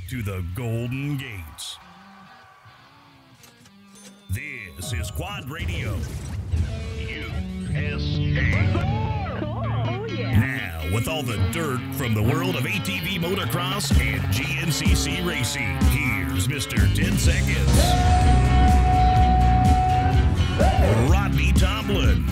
to the Golden Gates. This is Quad Radio USA. Cool. Oh, yeah. Now, with all the dirt from the world of ATV motocross and GNCC racing, here's Mr. 10 Seconds, Rodney Tomlin.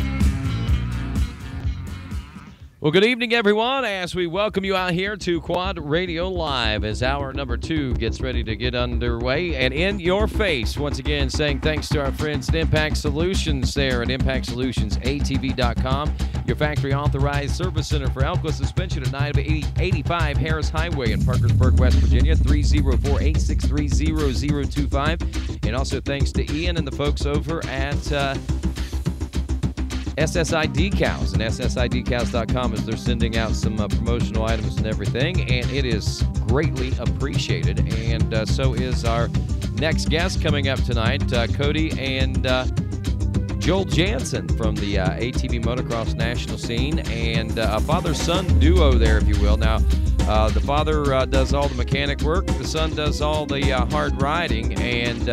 Well, good evening, everyone, as we welcome you out here to Quad Radio Live as hour number 2 gets ready to get underway. And in your face, once again, saying thanks to our friends at Impact Solutions there at ImpactSolutionsATV.com, your factory-authorized service center for Elko suspension at 985 Harris Highway in Parkersburg, West Virginia, 304-863-0025. And also thanks to Ian and the folks over at SSI Decals and SSIDecals.com as they're sending out some promotional items and everything, and it is greatly appreciated. And so is our next guest coming up tonight, Cody and Joel Janssen from the ATV motocross national scene, and a father-son duo there, if you will. Now, the father does all the mechanic work, the son does all the hard riding, and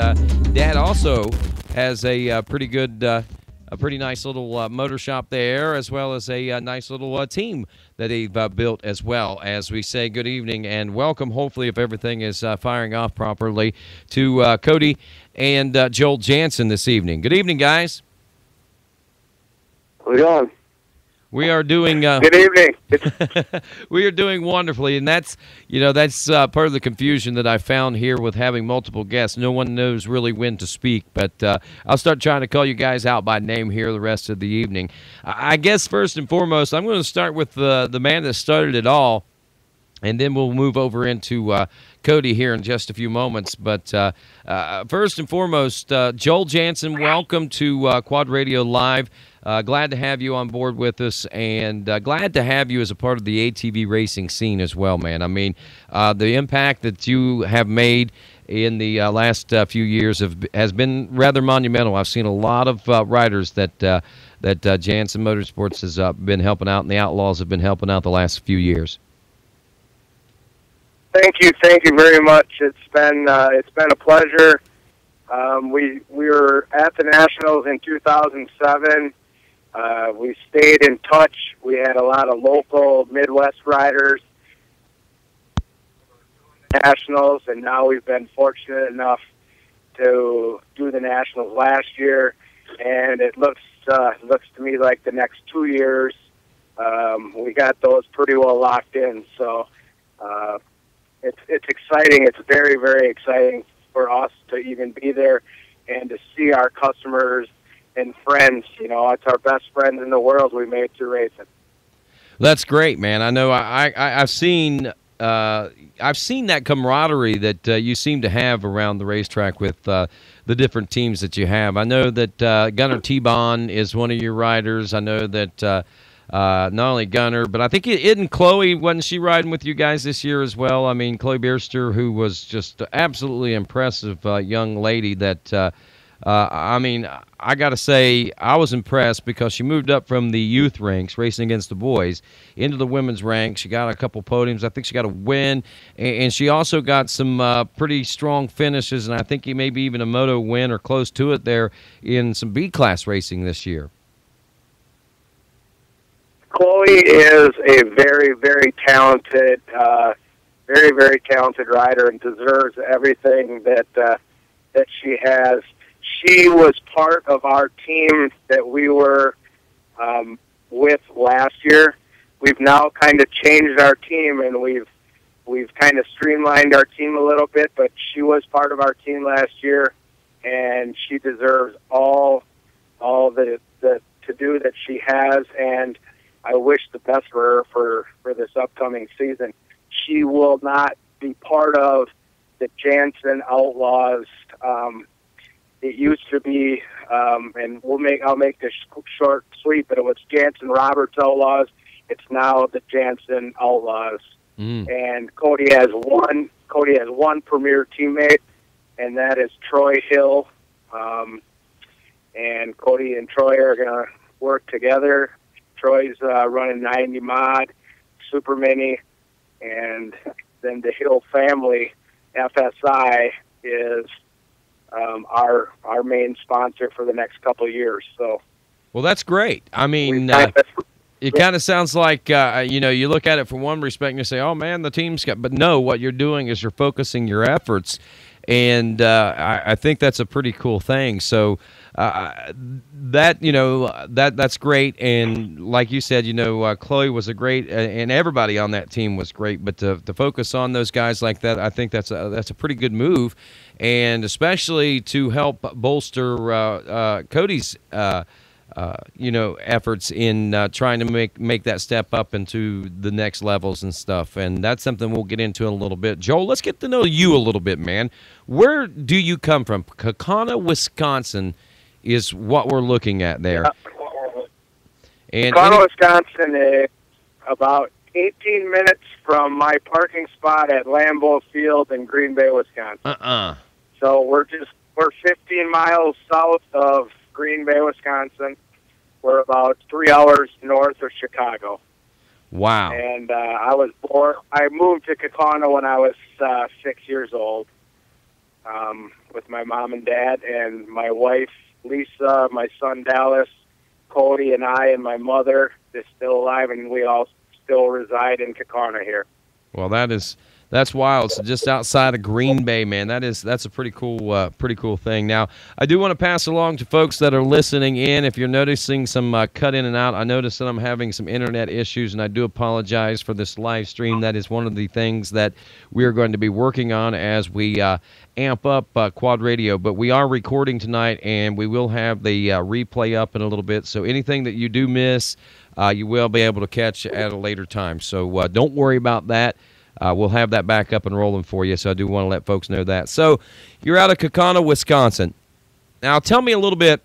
Dad also has a pretty good a pretty nice little motor shop there, as well as a nice little team that they've built as well. As we say good evening and welcome, hopefully if everything is firing off properly, to Cody and Joel Janssen this evening. Good evening, guys. How are we going? We are doing good evening. We are doing wonderfully, and that's part of the confusion that I found here with having multiple guests. No one knows really when to speak, but I'll start trying to call you guys out by name here the rest of the evening. I guess first and foremost, I'm going to start with the man that started it all, and then we'll move over into Cody here in just a few moments. But first and foremost, Joel Janssen, welcome to Quad Radio Live. Glad to have you on board with us, and glad to have you as a part of the ATV racing scene as well, man. I mean, the impact that you have made in the last few years has been rather monumental. I've seen a lot of riders that Janssen Motorsports has been helping out, and the Outlaws have been helping out the last few years. Thank you very much. It's been a pleasure. We were at the Nationals in 2007. We stayed in touch. We had a lot of local Midwest riders, Nationals, and now we've been fortunate enough to do the Nationals last year, and it looks to me like the next 2 years we got those pretty well locked in. So it's exciting. It's very, very exciting for us to even be there and to see our customers and friends. You know, it's our best friends in the world we made through racing. That's great, man. I know I've seen that camaraderie that you seem to have around the racetrack with the different teams that you have. I know that Gunnar T-Bon is one of your riders. I know that not only Gunnar, but I think isn't Chloe, wasn't she riding with you guys this year as well? I mean, Chloe Bierster, who was just absolutely impressive young lady that, I mean, I got to say, I was impressed because she moved up from the youth ranks, racing against the boys, into the women's ranks. She got a couple podiums. I think she got a win, and she also got some pretty strong finishes, and I think maybe even a moto win or close to it there in some B-class racing this year. Chloe is a very, very talented, very talented rider and deserves everything that she has. She was part of our team that we were with last year. We've now kind of changed our team, and we've kind of streamlined our team a little bit, but she was part of our team last year, and she deserves all the to-do that she has, and I wish the best for her for this upcoming season. She will not be part of the Janssen Outlaws. It used to be, and I'll make this short, sweet, but it was Janssen Roberts Outlaws. It's now the Janssen Outlaws. And Cody has one premier teammate, and that is Troy Hill. And Cody and Troy are going to work together. Troy's running 90 mod, Super Mini, and then the Hill family FSI is our main sponsor for the next couple of years. So, well, that's great. I mean, it kind of sounds like you look at it from one respect and you say, "Oh man, the team's got," but no, what you're doing is you're focusing your efforts, and I think that's a pretty cool thing. So that's great. And like you said, Chloe was a great, and everybody on that team was great. But to focus on those guys like that, I think that's a pretty good move, and especially to help bolster Cody's. Efforts in trying to make that step up into the next levels and stuff. And that's something we'll get into in a little bit. Joel, let's get to know you a little bit, man. Where do you come from? Kaukauna, Wisconsin is what we're looking at there. And Kaukauna, Wisconsin is about 18 minutes from my parking spot at Lambeau Field in Green Bay, Wisconsin. So we're 15 miles south of Green Bay, Wisconsin. We're about 3 hours north of Chicago. Wow. And I moved to Kaukauna when I was 6 years old with my mom and dad, and my wife, Lisa, my son, Dallas, Cody, and I, and my mother is still alive, and we all still reside in Kaukauna here. Well, that's wild. So just outside of Green Bay, man. That's a pretty cool thing. Now, I do want to pass along to folks that are listening in. If you're noticing some cut in and out, I noticed that I'm having some internet issues, and I do apologize for this live stream. That is one of the things that we are going to be working on as we amp up Quad Radio. But we are recording tonight, and we will have the replay up in a little bit. So anything that you do miss, you will be able to catch at a later time. So don't worry about that. We'll have that back up and rolling for you, so I do want to let folks know that. So you're out of Kaukauna, Wisconsin. Now tell me a little bit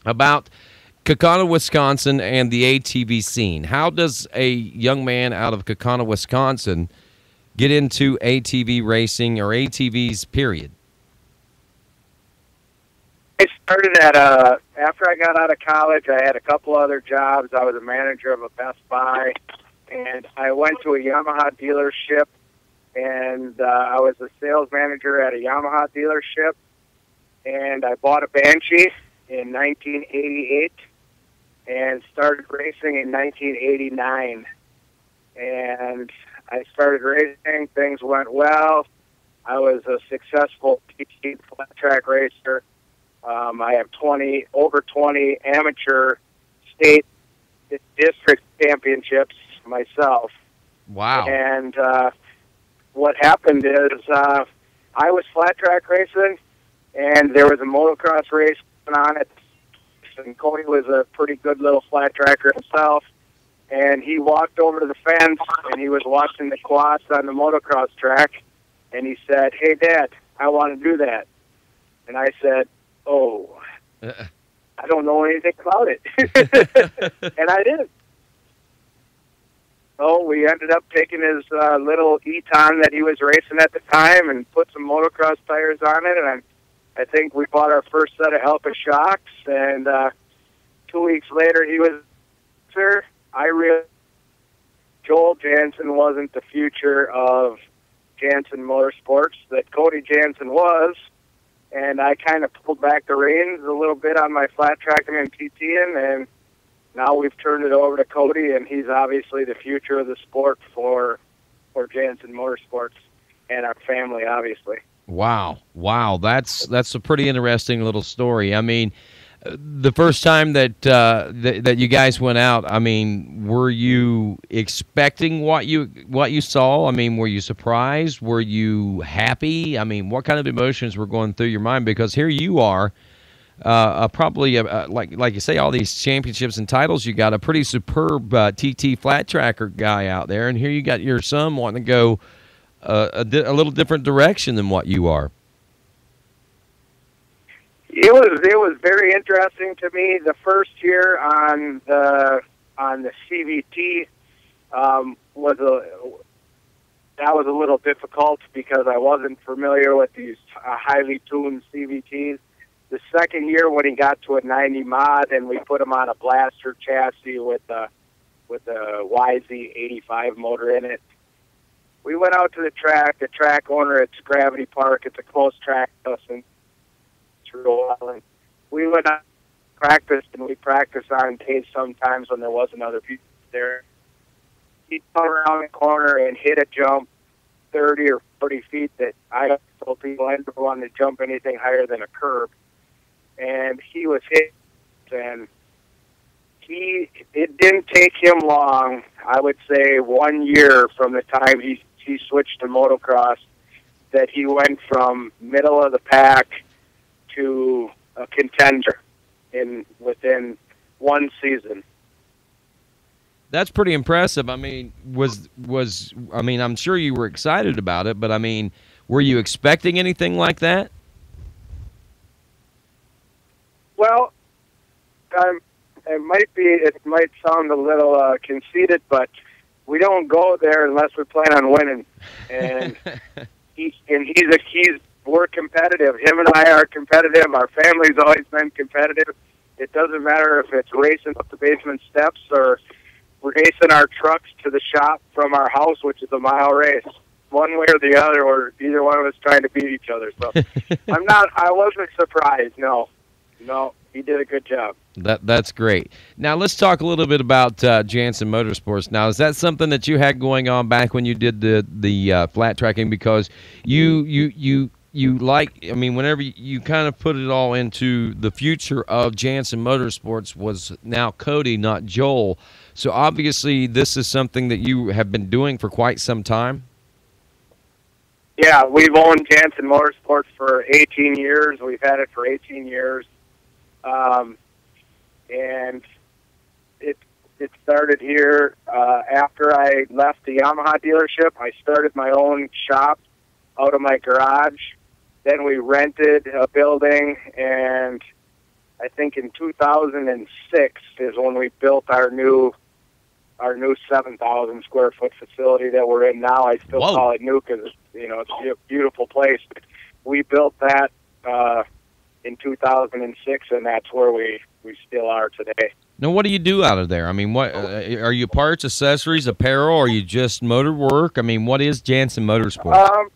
about Kaukauna, Wisconsin and the ATV scene. How does a young man out of Kaukauna, Wisconsin get into ATV racing or ATVs, period? I started after I got out of college, I had a couple other jobs. I was a manager of a Best Buy. And I went to a Yamaha dealership, and I was a sales manager at a Yamaha dealership. And I bought a Banshee in 1988 and started racing in 1989. And I started racing. Things went well. I was a successful PT flat track racer. I have over 20 amateur state district championships myself. Wow. And what happened is I was flat track racing, and there was a motocross race on it, and Cody was a pretty good little flat tracker himself, and he walked over to the fence, and he was watching the quads on the motocross track, and he said, "Hey, Dad, I want to do that." And I said, "Oh, I don't know anything about it." And I did. So we ended up taking his little Eton that he was racing at the time and put some motocross tires on it, and I think we bought our first set of Helpa shocks, and 2 weeks later he was sir. I realized Joel Janssen wasn't the future of Janssen Motorsports, that Cody Janssen was, and I kind of pulled back the reins a little bit on my flat tracking and PTing, and now we've turned it over to Cody, and he's obviously the future of the sport for Janssen Motorsports and our family, obviously. Wow. That's a pretty interesting little story. I mean, the first time that that you guys went out, I mean, were you expecting what you saw? I mean, were you surprised? Were you happy? I mean, what kind of emotions were going through your mind? Because here you are. Probably like you say, all these championships and titles. You got a pretty superb TT flat tracker guy out there, and here you got your son wanting to go a little different direction than what you are. It was very interesting to me. The first year on the CVT was a little difficult because I wasn't familiar with these highly tuned CVTs. The second year, when he got to a 90 mod, and we put him on a blaster chassis with a YZ85 motor in it, we went out to the track owner, it's Gravity Park, it's a close track to us in Rhode Island. We went out practiced, and we practiced on days sometimes when there wasn't other people there. He'd come around the corner and hit a jump 30 or 40 feet that I told people I never wanted to jump anything higher than a curb. And he was hit, and it didn't take him long, I would say 1 year from the time he switched to motocross, that he went from middle of the pack to a contender within one season. That's pretty impressive. I mean, I'm sure you were excited about it, but I mean, were you expecting anything like that? Well, it might sound a little conceited, but we don't go there unless we plan on winning. And we're competitive. Him and I are competitive. Our family's always been competitive. It doesn't matter if it's racing up the basement steps or racing our trucks to the shop from our house, which is a mile race. One way or the other, or either one of us trying to beat each other. So I wasn't surprised. No, he did a good job. That's great. Now let's talk a little bit about Janssen Motorsports. Now, is that something that you had going on back when you did the flat tracking? Because you whenever you kind of put it all into the future of Janssen Motorsports was now Cody, not Joel. So obviously this is something that you have been doing for quite some time. Yeah, we've owned Janssen Motorsports for 18 years. We've had it for 18 years. And it started here after I left the Yamaha dealership. I started my own shop out of my garage. Then we rented a building, and I think in 2006 is when we built our new 7,000 square foot facility that we're in now. I still call it new because it's a beautiful place. But we built that in 2006, and that's where we still are today. Now, what do you do out of there? I mean, what are you? Parts, accessories, apparel, or are you just motor work? I mean, what is Janssen Motorsports?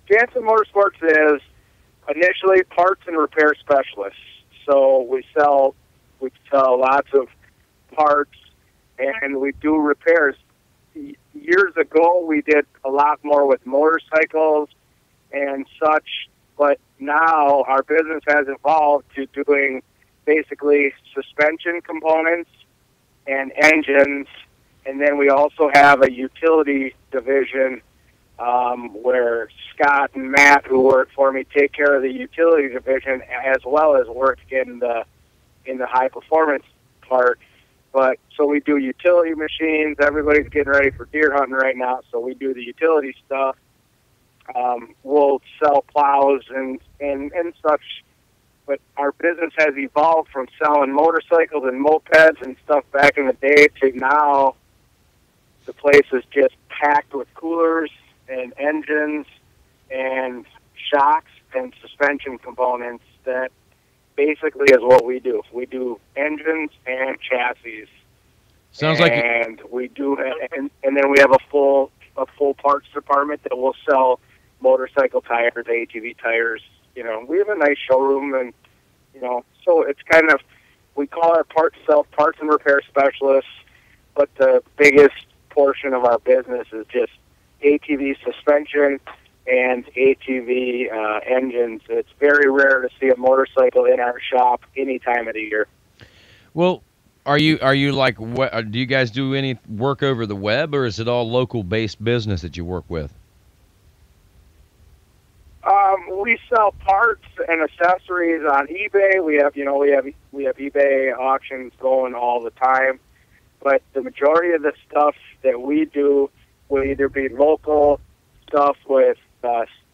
Janssen Motorsports is initially parts and repair specialists. So we sell lots of parts, and we do repairs. Years ago, we did a lot more with motorcycles and such, but now our business has evolved to doing basically suspension components and engines, and then we also have a utility division where Scott and Matt, who work for me, take care of the utility division as well as work in the high performance part. But so we do utility machines. Everybody's getting ready for deer hunting right now, so we do the utility stuff. We'll sell plows and such. But our business has evolved from selling motorcycles and mopeds and stuff back in the day to now the place is just packed with coolers and engines and shocks and suspension components. That basically is what we do. We do engines and chassis. Sounds like. And we do, and then we have a full parts department that will sell motorcycle tires, ATV tires. We have a nice showroom, and so it's kind of, we call our parts and repair specialists, but the biggest portion of our business is just ATV suspension and ATV engines. It's very rare to see a motorcycle in our shop any time of the year. Well, are you like, what, do you guys do any work over the web, or is it all local based business that you work with? We sell parts and accessories on eBay. We have eBay auctions going all the time, but the majority of the stuff that we do will either be local stuff with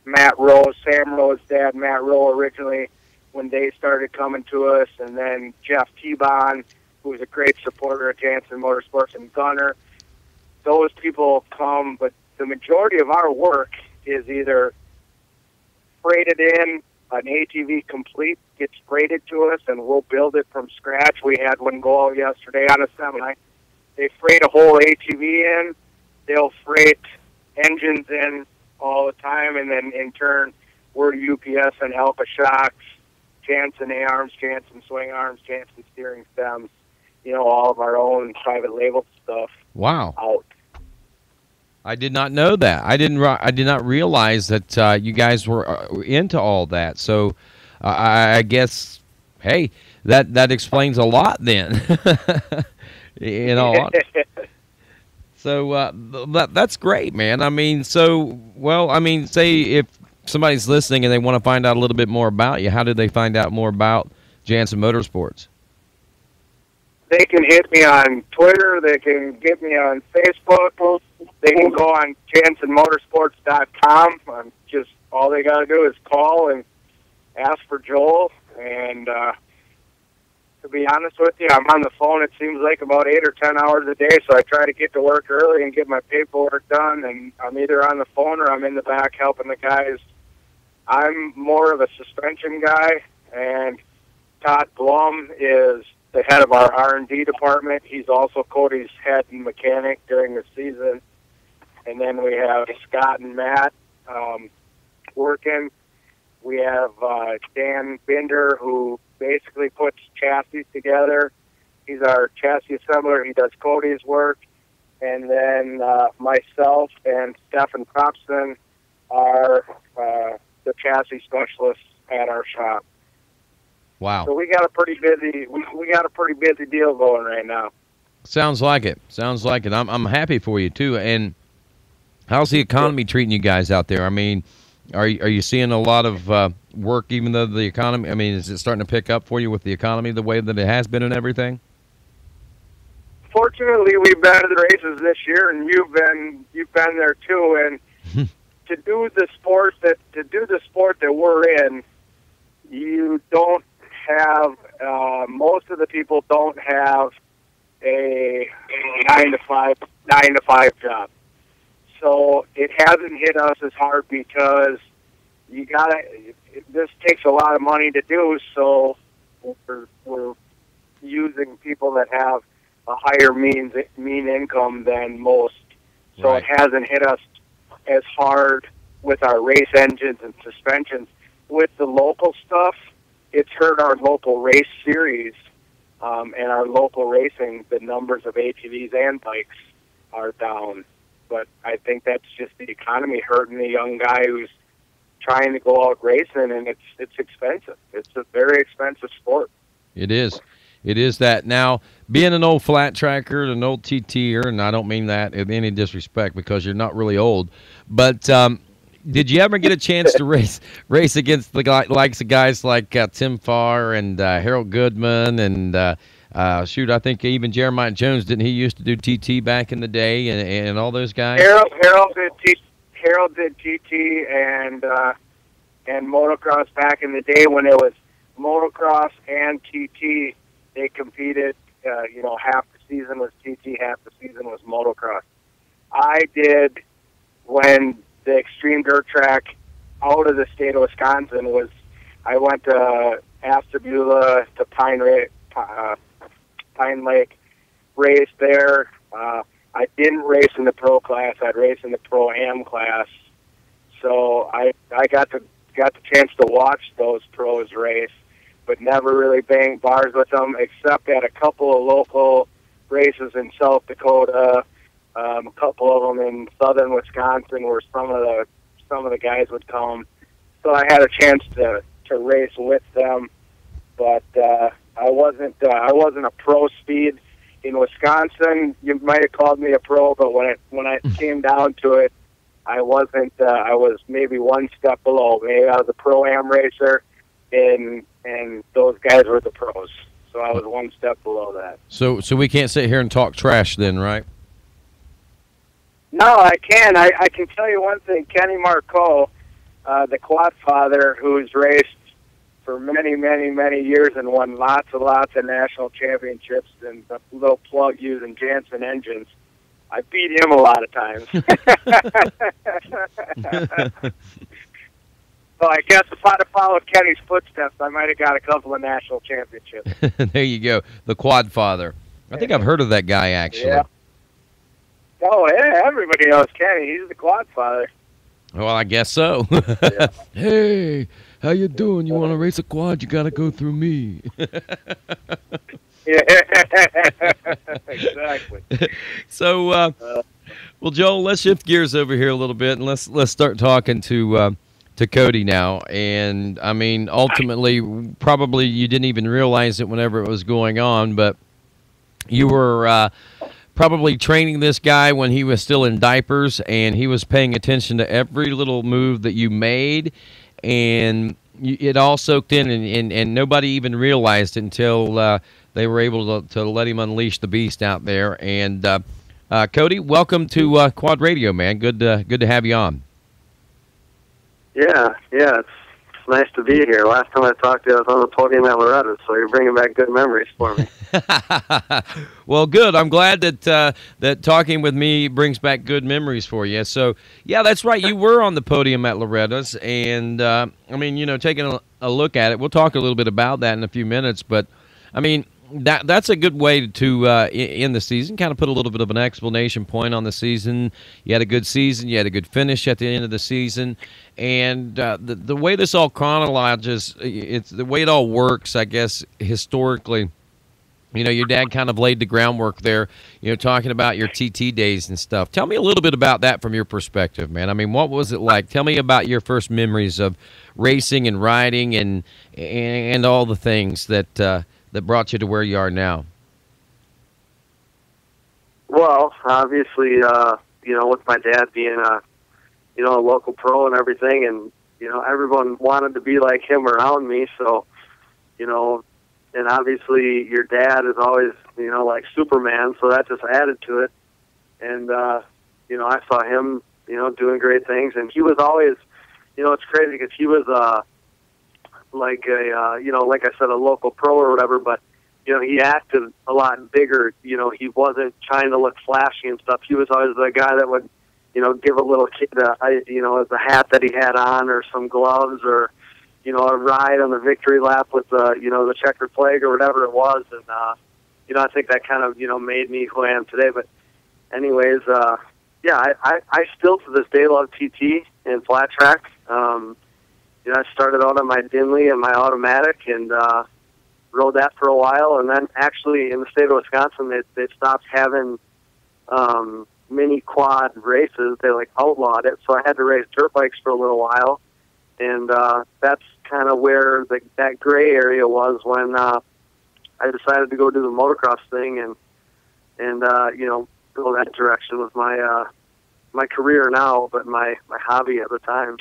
Matt Rowe, Sam Rowe's dad, Matt Rowe, originally when they started coming to us, and then Jeff T-Bon, who's a great supporter of Janssen Motorsports, and Gunner. Those people come, but the majority of our work is either freighted in, an ATV complete gets freighted to us, and we'll build it from scratch. We had one go out yesterday on a semi. They freight a whole ATV in. They'll freight engines in all the time, and then in turn we're UPS and Alpha Shocks, Janssen A-arms, Janssen swing arms, Janssen steering stems, all of our own private label stuff. Wow. Out. I did not know that. I did not realize that you guys were into all that. So I guess, hey, that explains a lot then. So that's great, man. I mean, say if somebody's listening and they want to find out a little bit more about you, how do they find out more about Janssen Motorsports? They can hit me on Twitter. They can get me on Facebook. They can go on JanssenMotorsports.com. Just all they got to do is call and ask for Joel. And to be honest with you, I'm on the phone. It seems like about 8 or 10 hours a day. So I try to get to work early and get my paperwork done. And I'm either on the phone or I'm in the back helping the guys. I'm more of a suspension guy, and Todd Blum is the head of our R&D department. He's also Cody's head mechanic during the season. And then we have Scott and Matt working. We have Dan Binder, who basically puts chassis together. He's our chassis assembler. He does Cody's work. And then myself and Stefan Propson are the chassis specialists at our shop. Wow. So we got a pretty busy deal going right now. Sounds like it. I'm happy for you too. And how's the economy treating you guys out there? I mean, are you seeing a lot of work, even though the economy? I mean, is it starting to pick up for you with the economy the way that it has been and everything? Fortunately, we've been to the races this year, and you've been there too. And to do the sport that we're in, you don't have most of the people don't have a 9 to 5 job. So it hasn't hit us as hard because this takes a lot of money to do, so we're using people that have a higher mean income than most. So Right. It hasn't hit us as hard with our race engines and suspensions. With the local stuff, it's hurt our local race series and our local racing. The numbers of ATVs and bikes are down. But I think that's just the economy hurting the young guy who's trying to go out racing, and it's expensive. It's a very expensive sport. It is. It is that. Now, being an old flat tracker, an old TTer, and I don't mean that in any disrespect because you're not really old, but did you ever get a chance to race against the likes of guys like Tim Farr and Harold Goodman and I think even Jeremiah Jones, didn't he used to do TT back in the day and all those guys? Harold did TT and motocross back in the day when it was motocross and TT. They competed, half the season was TT, half the season was motocross. I did when the extreme dirt track out of the state of Wisconsin was, I went to Ashtabula to Pine Lake, raced there. I didn't race in the pro class. I'd race in the pro-am class. So I got the chance to watch those pros race, but never really banged bars with them, except at a couple of local races in South Dakota, a couple of them in southern Wisconsin, where some of the guys would come. So I had a chance to race with them, but I wasn't a pro speed in Wisconsin. You might have called me a pro, but when it came down to it, I wasn't. I was maybe one step below. Maybe I was a pro-am racer, and those guys were the pros. So I was one step below that. So we can't sit here and talk trash then, right? No, I can. I can tell you one thing. Kenny Marco, the quad father, who's raced for many, many, many years and won lots of national championships, and a little plug using Janssen engines. I beat him a lot of times. So I guess if I'd have followed Kenny's footsteps, I might have got a couple of national championships. There you go. The quad father. I think I've heard of that guy, actually. Yeah. Oh, yeah, everybody knows Kenny. He's the quad father. Well, I guess so. Hey, how you doing? You want to race a quad? You got to go through me. Yeah, exactly. So, well, Joel, let's shift gears over here a little bit, and let's start talking to Cody now. And I mean, ultimately, probably you didn't even realize it whenever it was going on, but you were probably training this guy when he was still in diapers, and he was paying attention to every little move that you made, and it all soaked in, and nobody even realized it until they were able to let him unleash the beast out there. And Cody, welcome to Quad Radio, man. Good to have you on. Yeah, it's nice to be here. Last time I talked to you, I was on the podium at Loretta, so you're bringing back good memories for me. Well, good. I'm glad that that talking with me brings back good memories for you. So, yeah, that's right. You were on the podium at Loretta's, and I mean, taking a look at it, we'll talk a little bit about that in a few minutes. But, I mean, that's a good way to end the season, kind of put a little bit of an explanation point on the season. You had a good season. You had a good finish at the end of the season. And the way this all chronologies, it's the way it all works, I guess, historically. Your dad kind of laid the groundwork there, talking about your TT days and stuff. Tell me a little bit about that from your perspective, man. I mean, what was it like? Tell me about your first memories of racing and riding and all the things that brought you to where you are now. Well, obviously, with my dad being a local pro and everything, and everyone wanted to be like him around me, so and obviously your dad is always like Superman, so that just added to it. And I saw him doing great things, and he was always it's crazy because he was like I said, a local pro or whatever, but he acted a lot bigger. He wasn't trying to look flashy and stuff. He was always the guy that would give a little kid the hat that he had on, or some gloves, or a ride on the victory lap with the checkered flag or whatever it was. And I think that kind of made me who I am today. But anyways, I still to this day love TT and flat track. I started out on my Dinley and my automatic, and rode that for a while. And then actually in the state of Wisconsin, they stopped having mini quad races. They outlawed it, so I had to race dirt bikes for a little while. And that's kind of where that gray area was when I decided to go do the motocross thing and go that direction with my career now, but my hobby at the time.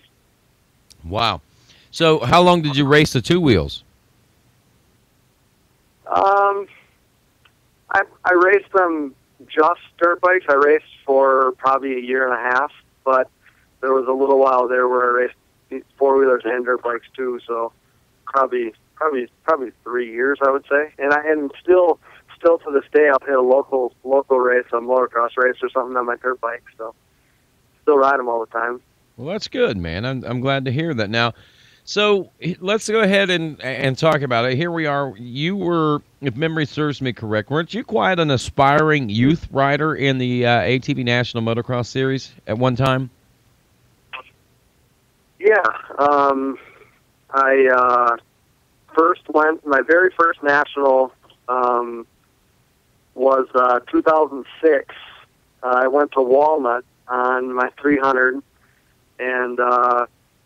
Wow. So how long did you race the two wheels? I raced them just dirt bikes. I raced for probably a year and a half, but there was a little while there where I raced four-wheelers and dirt bikes too, so probably 3 years, I would say. And still to this day, I'll hit a local race, a motocross race or something on my dirt bike, so still ride them all the time. Well, that's good, man. I'm glad to hear that. Now, so let's go ahead and talk about it. Here we are. You were, if memory serves me correct, weren't you quite an aspiring youth rider in the ATV National Motocross Series at one time? Yeah. I my very first national was 2006. I went to Walnut on my 300, and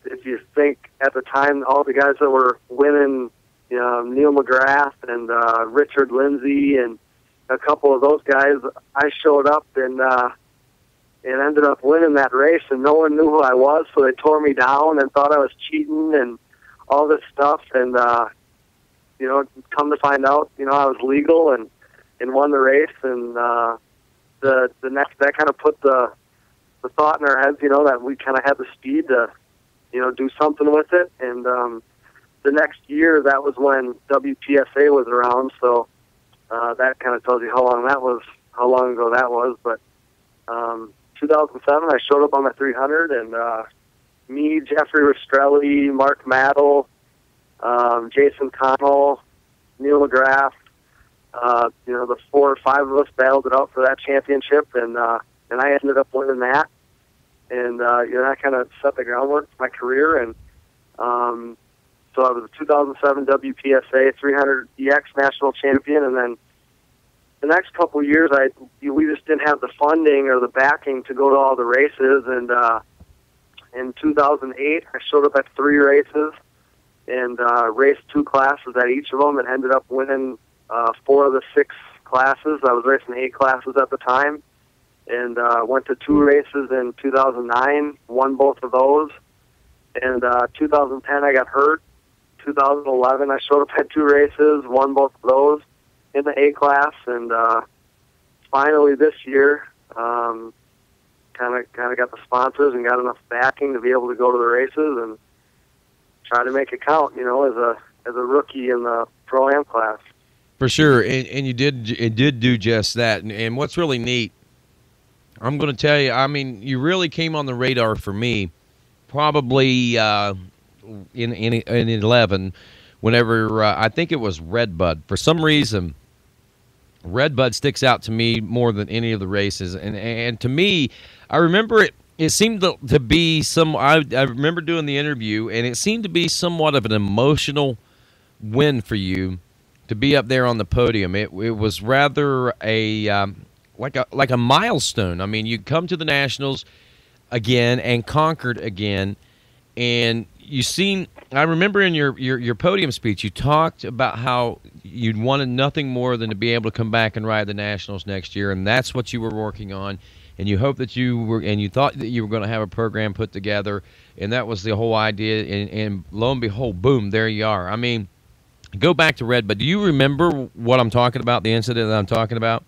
if you think at the time, all the guys that were winning, Neil McGrath and Richard Lindsay and a couple of those guys, I showed up and ended up winning that race, and no one knew who I was, so they tore me down and thought I was cheating and all this stuff. And come to find out, I was legal and won the race. And the next, that kind of put the thought in our heads, that we kind of had the speed to do something with it. And the next year, that was when WPSA was around, so that kind of tells you how long ago that was. But 2007, I showed up on my 300, and me, Jeffrey Rastrelli, Mark Maddle, Jason Connell, Neil McGrath, the 4 or 5 of us battled it out for that championship, and and I ended up winning that. And that kind of set the groundwork for my career. And so I was a 2007 WPSA 300 EX national champion, and then the next couple of years, we just didn't have the funding or the backing to go to all the races. And in 2008, I showed up at 3 races and raced 2 classes at each of them, and ended up winning 4 of the 6 classes. I was racing 8 classes at the time, and went to 2 races in 2009, won both of those. And 2010, I got hurt. 2011, I showed up at 2 races, won both of those in the A class, and finally this year, kind of got the sponsors and got enough backing to be able to go to the races and try to make it count. As a rookie in the Pro-Am class. For sure, and you did do just that. And what's really neat, I'm going to tell you, I mean, you really came on the radar for me probably in 11, whenever I think it was Redbud. For some reason, Redbud sticks out to me more than any of the races. And to me, I remember it seemed to be I remember doing the interview, and it seemed to be somewhat of an emotional win for you to be up there on the podium. It was rather like a milestone. I mean, you come to the Nationals again and conquered again, and I remember in your podium speech, you talked about how you'd wanted nothing more than to be able to come back and ride the Nationals next year, and that's what you were working on. And you hoped that you thought that you were going to have a program put together, and that was the whole idea. And lo and behold, boom, there you are. I mean, go back to Red, but do you remember what I'm talking about, the incident that I'm talking about?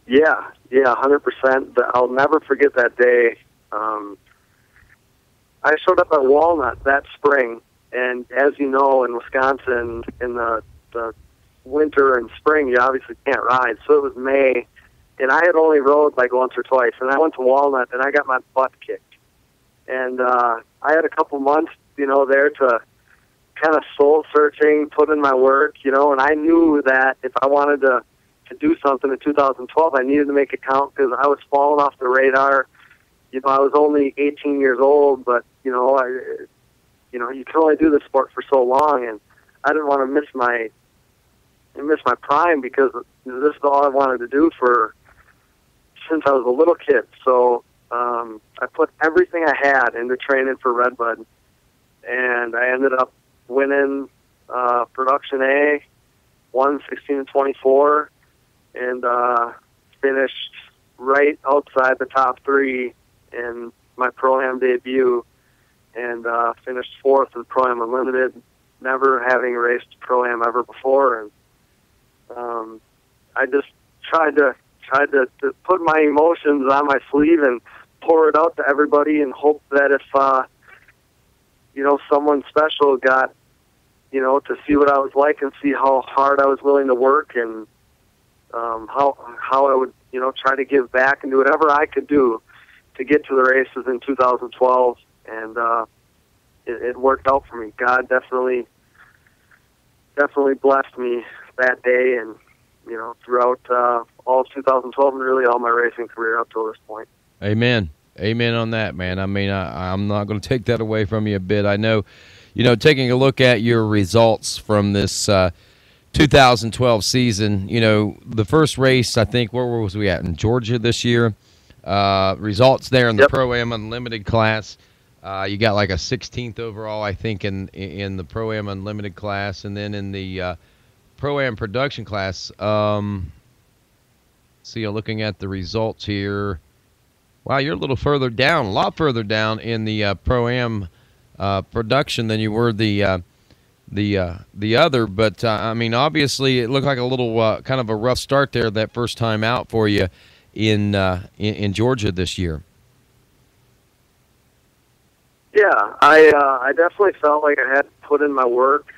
Yeah, 100%. I'll never forget that day. I showed up at Walnut that spring, and as you know, in Wisconsin, in the winter and spring, you obviously can't ride. So it was May, and I had only rode like once or twice, and I went to Walnut, and I got my butt kicked. And I had a couple months, there to kind of soul-searching, put in my work, and I knew that if I wanted to do something in 2012, I needed to make it count because I was falling off the radar. I was only 18 years old, but, you can only do this sport for so long, and I didn't want to miss my prime because this is all I wanted to do since I was a little kid. So I put everything I had into training for Redbud, and I ended up winning Production A, won 16 and 24, and finished right outside the top 3 in my Pro-Am debut, and finished 4th in Pro-Am Unlimited, never having raced Pro-Am ever before. And I just tried to put my emotions on my sleeve and pour it out to everybody, and hope that if someone special got to see what I was like and see how hard I was willing to work, and how I would try to give back and do whatever I could do to get to the races in 2012, and it worked out for me. God definitely blessed me that day, and throughout all of 2012 and really all my racing career up till this point. Amen on that, man. I mean, I'm not going to take that away from you a bit. I know, taking a look at your results from this 2012 season, the first race, I think, where was we at? In Georgia this year. Results there in the Pro-Am Unlimited class. You got like a 16th overall, I think, in the Pro-Am Unlimited class, and then in the Pro-Am Production class. Looking at the results here. Wow, you're a little further down, a lot further down in the Pro-Am Production than you were the other. But I mean, obviously, it looked like a little kind of a rough start there that first time out for you in Georgia this year. Yeah, I definitely felt like I had put in my work.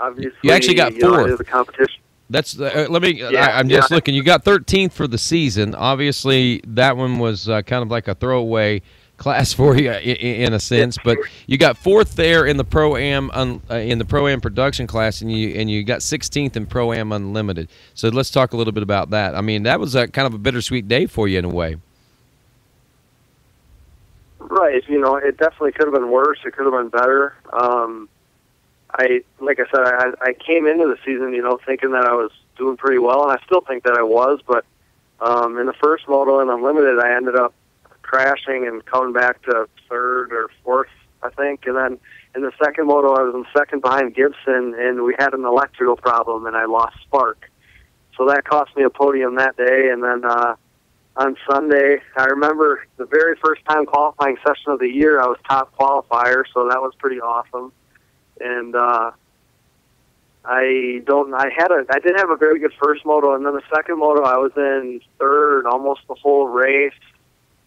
Obviously, you actually got 4th. I did the competition. That's I'm just looking. You got 13th for the season. Obviously, that one was kind of like a throwaway class for you in a sense, but you got fourth there in the Pro-Am production class, and you got 16th in Pro-Am Unlimited. So let's talk a little bit about that. I mean, that was a kind of a bittersweet day for you in a way. Right. It definitely could have been worse. It could have been better. Like I said, I came into the season, thinking that I was doing pretty well, and I still think that I was, but in the first moto in Unlimited, I ended up crashing and coming back to third or fourth, I think. And then in the second moto, I was in second behind Gibson, and we had an electrical problem, and I lost spark. So that cost me a podium that day. And then on Sunday, I remember the very first time qualifying session of the year, I was top qualifier, so that was pretty awesome. And I did have a very good first moto, and then the second moto I was in third almost the whole race,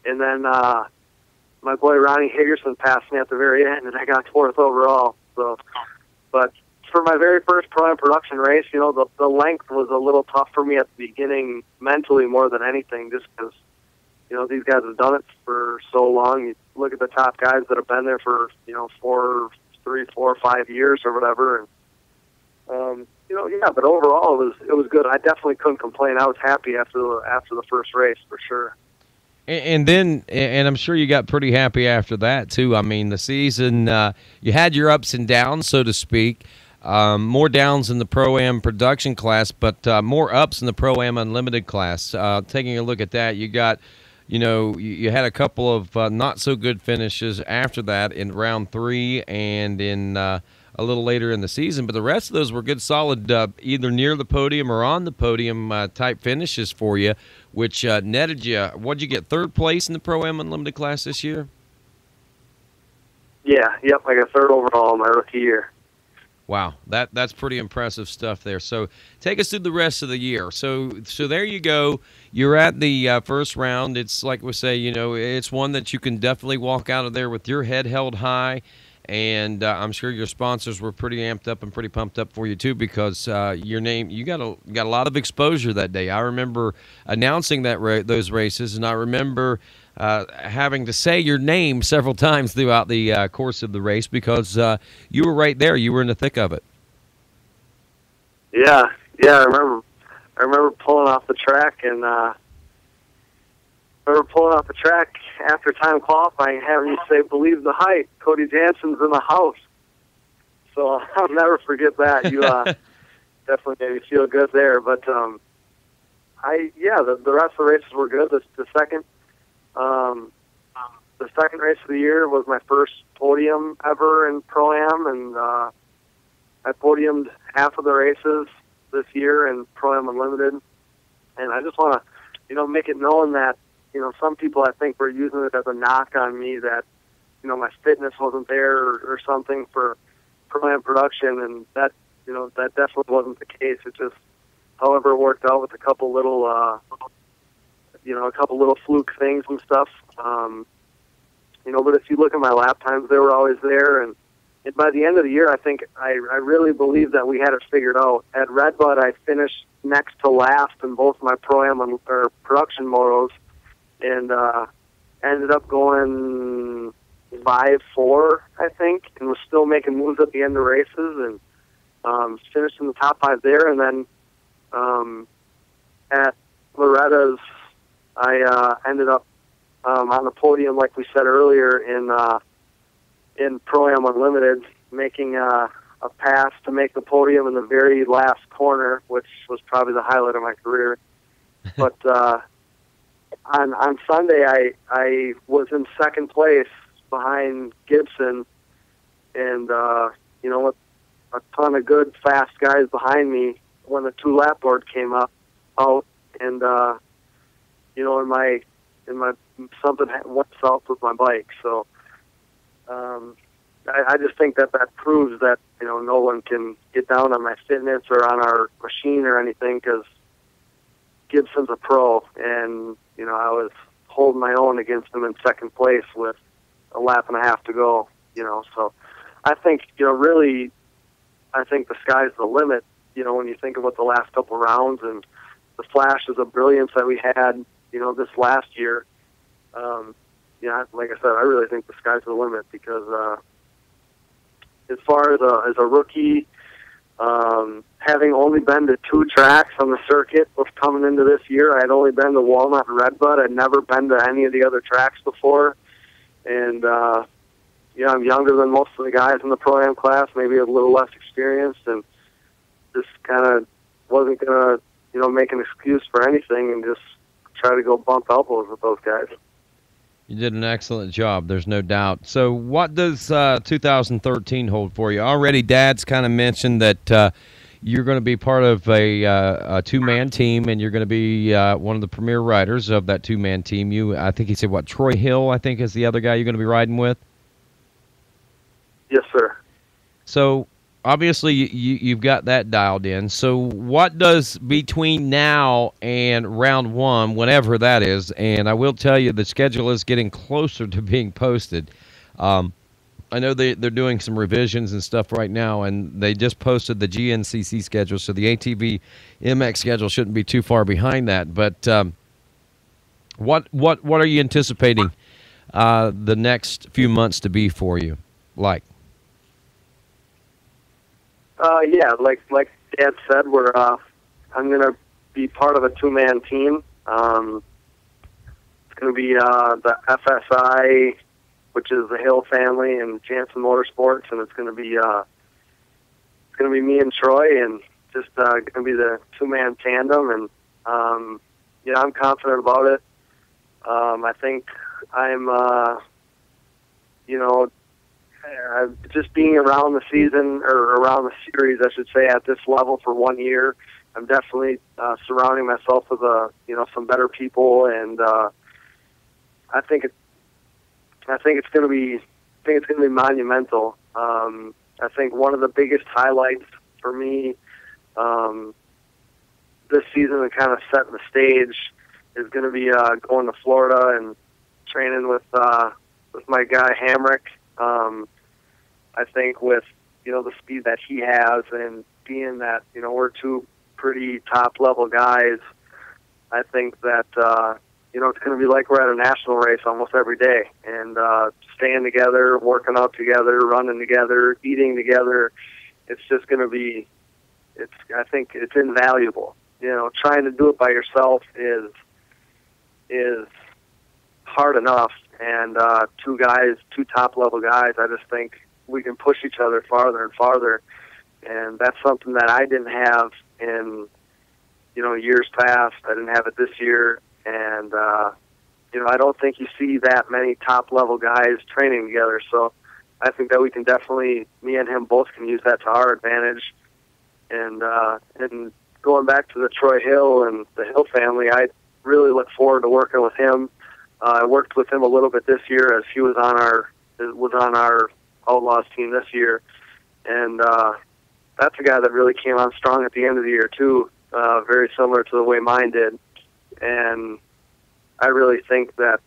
and then my boy Ronnie Higgerson passed me at the very end, and I got fourth overall. So, but for my very first Pro-Am production race, the length was a little tough for me at the beginning, mentally more than anything, just because these guys have done it for so long. You look at the top guys that have been there for 3, 4, 5 years or whatever, and but overall it was good. I definitely couldn't complain. I was happy after the first race for sure. And then I'm sure you got pretty happy after that too. I mean, the season you had your ups and downs, so to speak. More downs in the Pro-Am production class, but more ups in the Pro-Am Unlimited class. Taking a look at that, you got, you had a couple of not so good finishes after that in round 3 and in a little later in the season, but the rest of those were good, solid, either near the podium or on the podium type finishes for you, which netted you. What'd you get? Third place in the Pro-Am Unlimited class this year? Yeah, yep, I got third overall in my rookie year. Wow, that's pretty impressive stuff there. So take us through the rest of the year. So there you go. You're at the first round. It's like we say, it's one that you can definitely walk out of there with your head held high. And I'm sure your sponsors were pretty amped up and pretty pumped up for you too, because your name, you got a lot of exposure that day. I remember announcing those races, and I remember having to say your name several times throughout the course of the race because you were right there. You were in the thick of it. Yeah, I remember pulling off the track and. I remember pulling off the track after time qualifying, having you say, "Believe the hype, Cody Janssen's in the house." So I'll never forget that. You definitely made me feel good there. But the rest of the races were good. The second race of the year was my first podium ever in Pro-Am, and I podiumed half of the races this year in Pro-Am Unlimited. And I just want to, make it known that, some people I think were using it as a knock on me that, my fitness wasn't there or something for Pro-Am production, and that, that definitely wasn't the case. It just, however, worked out with a couple little fluke things and stuff. But if you look at my lap times, they were always there, and by the end of the year, I think I really believe that we had it figured out. At Redbud, I finished next to last in both my Pro-Am or production motos, and ended up going 5-4, I think, and was still making moves at the end of races, and finished in the top 5 there. And then at Loretta's, I ended up on the podium, like we said earlier, in Pro-Am Unlimited, making a pass to make the podium in the very last corner, which was probably the highlight of my career. But on Sunday, I was in second place behind Gibson, and with a ton of good, fast guys behind me when the 2-lap board came out, and in my something went south with my bike. So I just think that proves that no one can get down on my fitness or on our machine or anything, because Gibson's a pro, and I was holding my own against him in second place with a lap and a half to go. So I think really, I think the sky's the limit. When you think about the last couple rounds and the flashes of brilliance that we had, this last year. yeah, like I said, I really think the sky's the limit because as far as a rookie, having only been to 2 tracks on the circuit was coming into this year. I had only been to Walnut and Redbud. I'd never been to any of the other tracks before. And, I'm younger than most of the guys in the Pro-Am class, maybe a little less experienced, and just kind of wasn't going to, make an excuse for anything and just try to go bump elbows with those guys. You did an excellent job. There's no doubt. So what does 2013 hold for you? Already Dad's kind of mentioned that you're going to be part of a two-man team, and you're going to be one of the premier riders of that two-man team. I think he said, Troy Hill, I think, is the other guy you're going to be riding with? Yes, sir. So obviously you've got that dialed in. So what does between now and round 1, whenever that is, and I will tell you the schedule is getting closer to being posted. I know they're doing some revisions and stuff right now, and they just posted the GNCC schedule, so the ATV MX schedule shouldn't be too far behind that. But what are you anticipating the next few months to be for you? Like? Yeah, like Dad said, I'm going to be part of a two-man team. It's going to be the FSI, which is the Hill family, and Janssen Motorsports, and it's going to be me and Troy, and just going to be the two-man tandem. And I'm confident about it. I think I'm just being around the season, or around the series, I should say, at this level for 1 year, I'm definitely surrounding myself with some better people, and I think it's going to be monumental. I think one of the biggest highlights for me this season, and kind of setting the stage, is going to be going to Florida and training with my guy Hamrick. I think with the speed that he has, and being that we're 2 pretty top level guys, I think that it's going to be like we're at a national race almost every day, and staying together, working out together, running together, eating together. It's just going to be, I think it's invaluable. Trying to do it by yourself is hard enough, and 2 top level guys, I just think we can push each other farther and farther, and that's something that I didn't have in years past. I didn't have it this year, and I don't think you see that many top level guys training together. So I think that we can definitely, me and him both, can use that to our advantage. And going back to the Troy Hill and the Hill family, I really look forward to working with him. I worked with him a little bit this year, as he was on our Outlaws team this year, and that's a guy that really came on strong at the end of the year too, very similar to the way mine did. And I really think that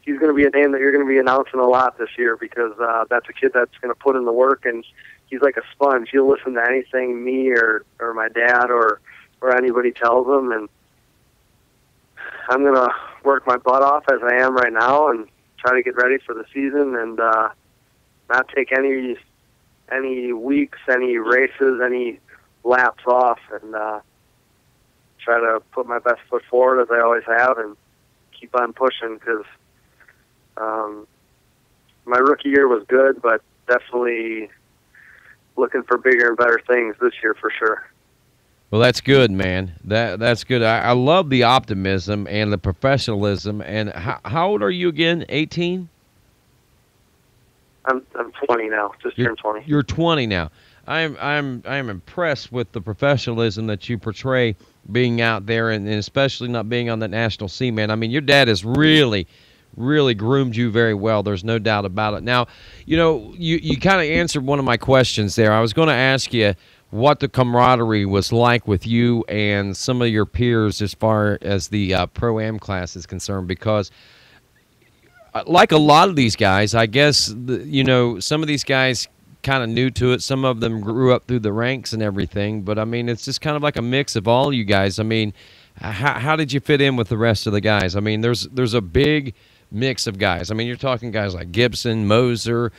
he's going to be a name that you're going to be announcing a lot this year, because that's a kid that's going to put in the work, and he's like a sponge. He'll listen to anything me or my dad or anybody tells him, and I'm going to work my butt off as I am right now and try to get ready for the season, and not take any weeks, any races, any laps off, and try to put my best foot forward as I always have, and keep on pushing, because my rookie year was good, but definitely looking for bigger and better things this year for sure. Well, that's good, man. That's good. I love the optimism and the professionalism. And how old are you again? 18? I'm 20 now. Turned 20. You're 20 now. I'm impressed with the professionalism that you portray being out there, and especially not being on the national scene, man. I mean, your dad has really groomed you very well. There's no doubt about it. Now, you kind of answered one of my questions there. I was going to ask you what the camaraderie was like with you and some of your peers as far as the Pro-Am class is concerned, because like a lot of these guys, I guess, some of these guys kind of new to it. Some of them grew up through the ranks and everything, but I mean, it's just kind of like a mix of all you guys. I mean, how did you fit in with the rest of the guys? I mean, there's a big mix of guys. I mean, you're talking guys like Gibson, Moser,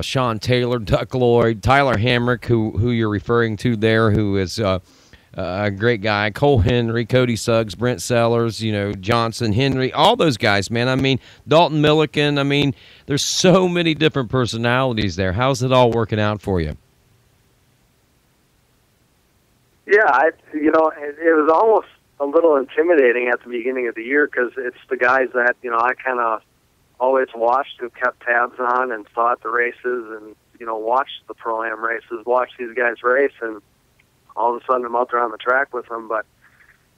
Sean Taylor, Duck Lloyd, Tyler Hamrick, who you're referring to there, who is a great guy, Cole Henry, Cody Suggs, Brent Sellers, Janssen, Henry, all those guys, man. I mean, Dalton Milliken. I mean, there's so many different personalities there. How's it all working out for you? Yeah, it was almost a little intimidating at the beginning of the year because it's the guys that, I kind of always watched and kept tabs on and saw at the races and, watched the Pro-Am races, watched these guys race, and all of a sudden I'm out there on the track with them. But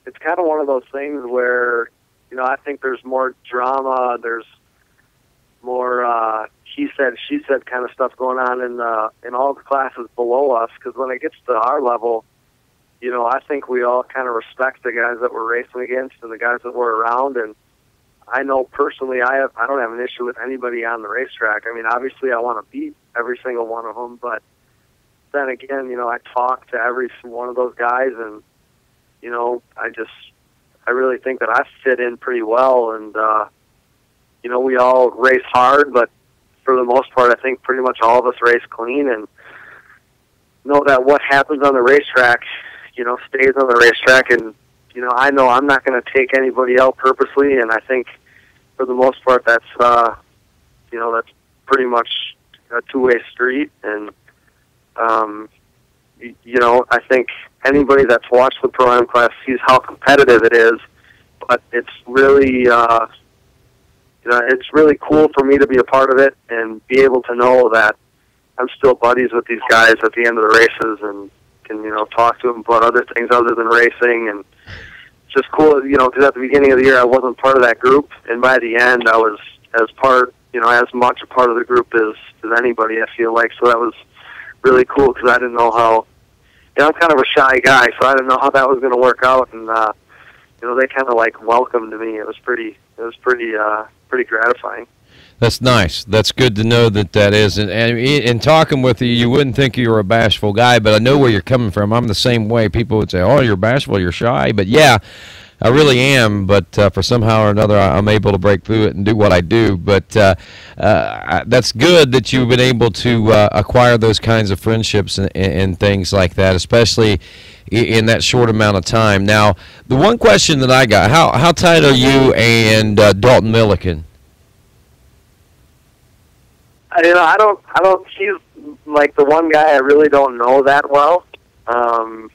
it's kind of one of those things where, I think there's more drama, there's more he said, she said kind of stuff going on in all the classes below us, because when it gets to our level, I think we all kind of respect the guys that we're racing against and the guys that we're around. And I know personally, I don't have an issue with anybody on the racetrack. I mean, obviously, I want to beat every single one of them, but then again, I talk to every one of those guys, and I really think that I fit in pretty well. And we all race hard, but for the most part, I think pretty much all of us race clean and know that what happens on the racetrack, stays on the racetrack. And, I know I'm not going to take anybody out purposely. And I think for the most part, that's pretty much a two-way street. And, I think anybody that's watched the Pro-Am class sees how competitive it is, but it's really, it's really cool for me to be a part of it and be able to know that I'm still buddies with these guys at the end of the races and can, talk to them about other things other than racing. And it's just cool, because at the beginning of the year I wasn't part of that group, and by the end I was as much a part of the group as anybody, I feel like. So that was really cool because I didn't know how, I'm kind of a shy guy, so I didn't know how that was going to work out. And, they kind of welcomed me. It was pretty gratifying. That's nice. That's good to know that is. And in talking with you, you wouldn't think you were a bashful guy, but I know where you're coming from. I'm the same way. People would say, oh, you're bashful, you're shy. But, yeah, I really am. But for somehow or another, I'm able to break through it and do what I do. But that's good that you've been able to acquire those kinds of friendships and things like that, especially in that short amount of time. Now, the one question that I got, how tight are you and Dalton Milliken? I don't, he's like the one guy I really don't know that well. I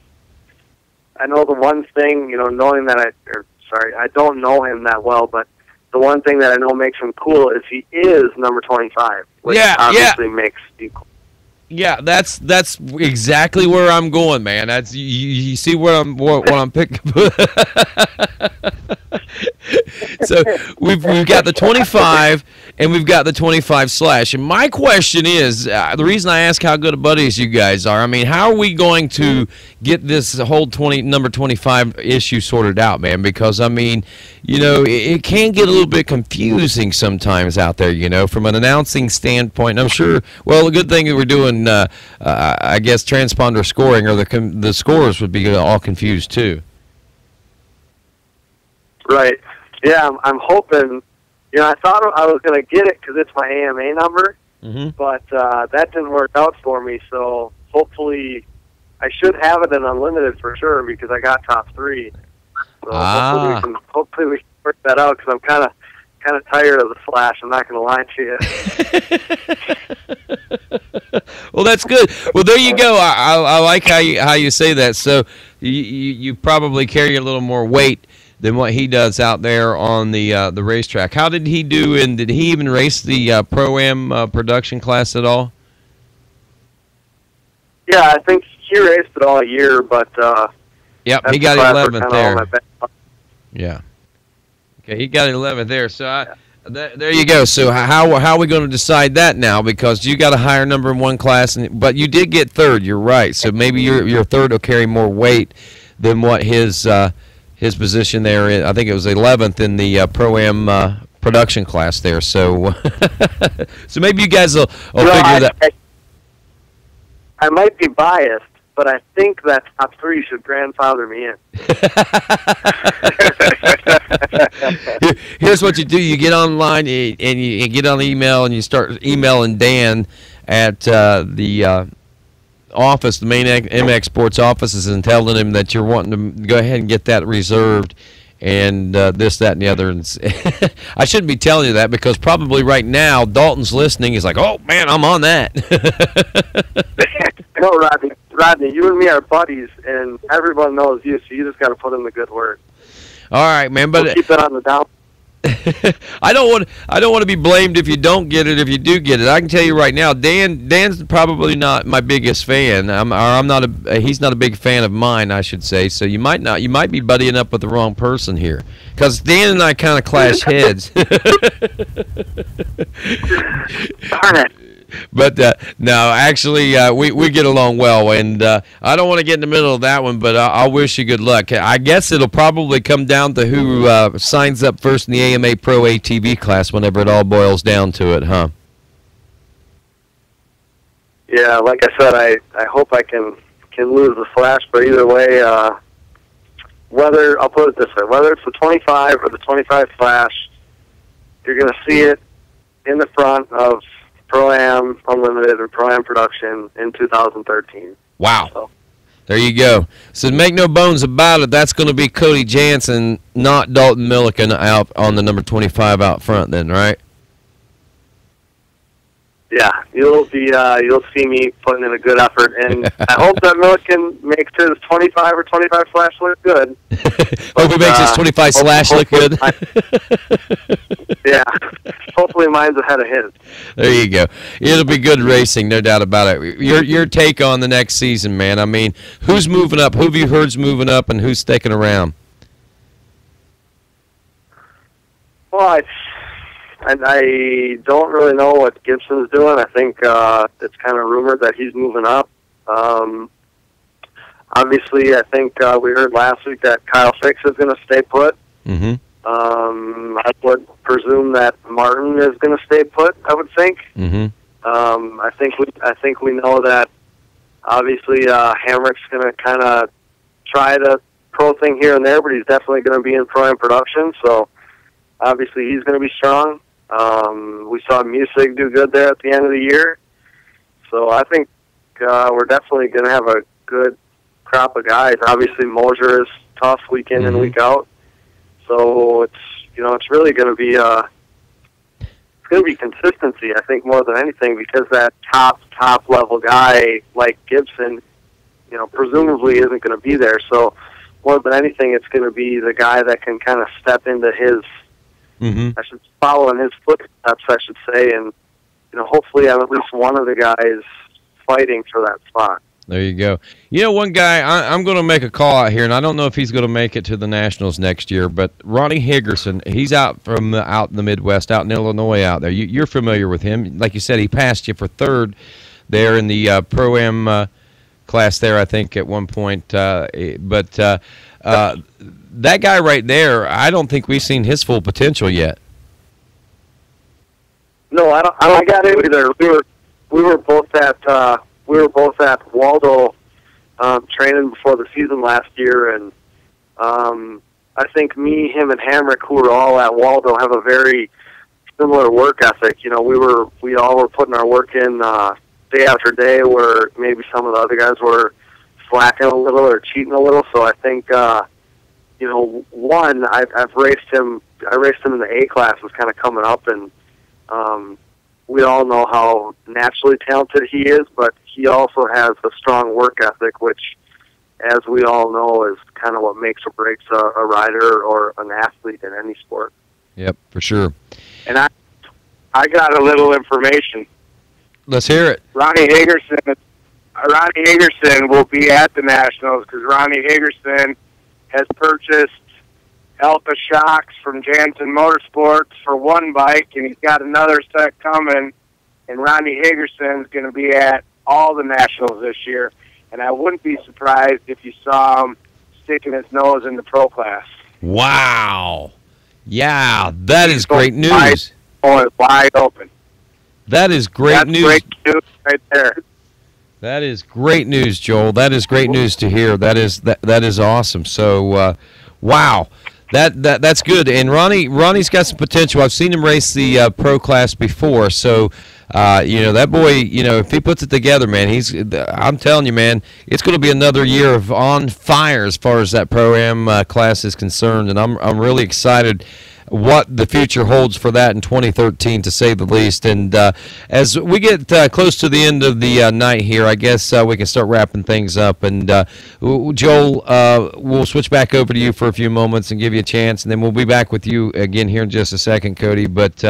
know the one thing, knowing that I don't know him that well, but the one thing that I know makes him cool is he is number 25, which obviously makes you cool. Yeah, that's exactly where I'm going, man. That's you see what I'm picking. So we've got the 25 and we've got the 25 slash. And my question is, the reason I ask how good of buddies you guys are, I mean, how are we going to get this whole number 25 issue sorted out, man? Because, I mean, it can get a little bit confusing sometimes out there, from an announcing standpoint. And I'm sure, well, the good thing that we're doing, I guess, transponder scoring, or the scores would be all confused too. Right. Yeah, I'm hoping. I thought I was going to get it because it's my AMA number, but that didn't work out for me. So hopefully, I should have it in unlimited for sure because I got top 3. So hopefully we can work that out because I'm kind of tired of the slash. I'm not going to lie to you. Well, that's good. Well, there you go. I like how you say that. So you probably carry a little more weight than what he does out there on the racetrack. How did he do, and did he even race the Pro-Am production class at all? Yeah, I think he raced it all year, but yep, he got 11th there. Yeah. Okay, he got 11th there. So there you go. So how are we going to decide that now? Because you got a higher number in one class, but you did get 3rd. You're right. So maybe your 3rd will carry more weight than what his position there. I think it was 11th in the Pro-Am production class there. So so maybe you guys will figure that. I might be biased, but I think that top 3 should grandfather me in. Here's what you do. You get online and you get on email and you start emailing Dan at the office, the main MX Sports offices, and telling him that you're wanting to go ahead and get that reserved and this, that, and the other. And I shouldn't be telling you that because probably right now Dalton's listening. He's like, oh, man, I'm on that. No, Rodney, you and me are buddies, and everyone knows you, so you just got to put in the good word. All right, man. But we'll keep it on the down. I don't want to be blamed if you don't get it. If you do get it, I can tell you right now, Dan's probably not my biggest fan. He's not a big fan of mine, I should say. So you might be buddying up with the wrong person here, because Dan and I kind of clash heads. Darn it. But no, actually, we get along well, and I don't want to get in the middle of that one, but I wish you good luck. I guess it'll probably come down to who signs up first in the AMA Pro ATV class whenever it all boils down to it, huh? Yeah, like I said, I hope I can lose the Flash, but either way, I'll put it this way, whether it's the 25 or the 25 Flash, you're going to see it in the front of Pro-Am Unlimited or Pro-Am Production in 2013. Wow. So. There you go. So make no bones about it, that's going to be Cody Janssen, not Dalton Milliken, out on the number 25 out front then, right? Yeah, you'll see me putting in a good effort, and I hope that Milliken makes his 25 or 25 Flash look good. Hope he makes his 25 slash look good. Yeah, hopefully mine's ahead of his. There you go. It'll be good racing, no doubt about it. Your take on the next season, man. I mean, who's moving up? Who have you heard's moving up, and who's sticking around? Well, I don't really know what Gibson's doing. I think it's kind of rumored that he's moving up. Obviously, I think we heard last week that Kyle Fix is going to stay put. Mm-hmm. I would presume that Martin is going to stay put, I would think. Mm-hmm. I think we know that obviously Hamrick's going to kind of try the pro thing here and there, but he's definitely going to be in Pro-Am Production, so obviously he's going to be strong. We saw Musig do good there at the end of the year, so I think we're definitely going to have a good crop of guys. Obviously Mosier is tough week in and week out, so it's really going to be consistency, I think, more than anything, because that top level guy like Gibson, presumably isn't going to be there. So more than anything, it's going to be the guy that can kind of step into his, I should follow in his footsteps, I should say, and hopefully have at least one of the guys fighting for that spot. There you go. One guy, I'm going to make a call out here, and I don't know if he's going to make it to the Nationals next year, but Ronnie Higgerson, he's out in the Midwest, out in Illinois out there. You're familiar with him. Like you said, he passed you for third there in the Pro-Am class there, I think, at one point. But that guy right there, I don't think we've seen his full potential yet. No, I don't got it either. We were both at Waldo training before the season last year, and I think him, and Hamrick, who were all at Waldo, have a very similar work ethic. We all were putting our work in day after day, where maybe some of the other guys were slacking a little or cheating a little. So I think I've raced him. I raced him in the A class, was kind of coming up, and we all know how naturally talented he is, but he also has a strong work ethic, which, as we all know, is kind of what makes or breaks a rider or an athlete in any sport. Yep, for sure. And I got a little information. Let's hear it. Ronnie Higgerson will be at the Nationals because Ronnie Higgerson has purchased Alpha shocks from Janssen Motorsports for one bike, and he's got another set coming, and Ronnie Higgerson's going to be at all the Nationals this year, and I wouldn't be surprised if you saw him sticking his nose in the pro class. Wow. Yeah, that is great news. Wide open. That is great news. Great news right there. That is great news, Joel. That is great news to hear. That is awesome. So, wow, that's good. And Ronnie's got some potential. I've seen him race the pro class before. So, that boy, if he puts it together, man, I'm telling you, man, it's going to be another year of on fire as far as that pro-am class is concerned. And I'm really excited what the future holds for that in 2013, to say the least. And as we get close to the end of the night here, I guess we can start wrapping things up. And Joel, we'll switch back over to you for a few moments and give you a chance, and then we'll be back with you again here in just a second, Cody. But,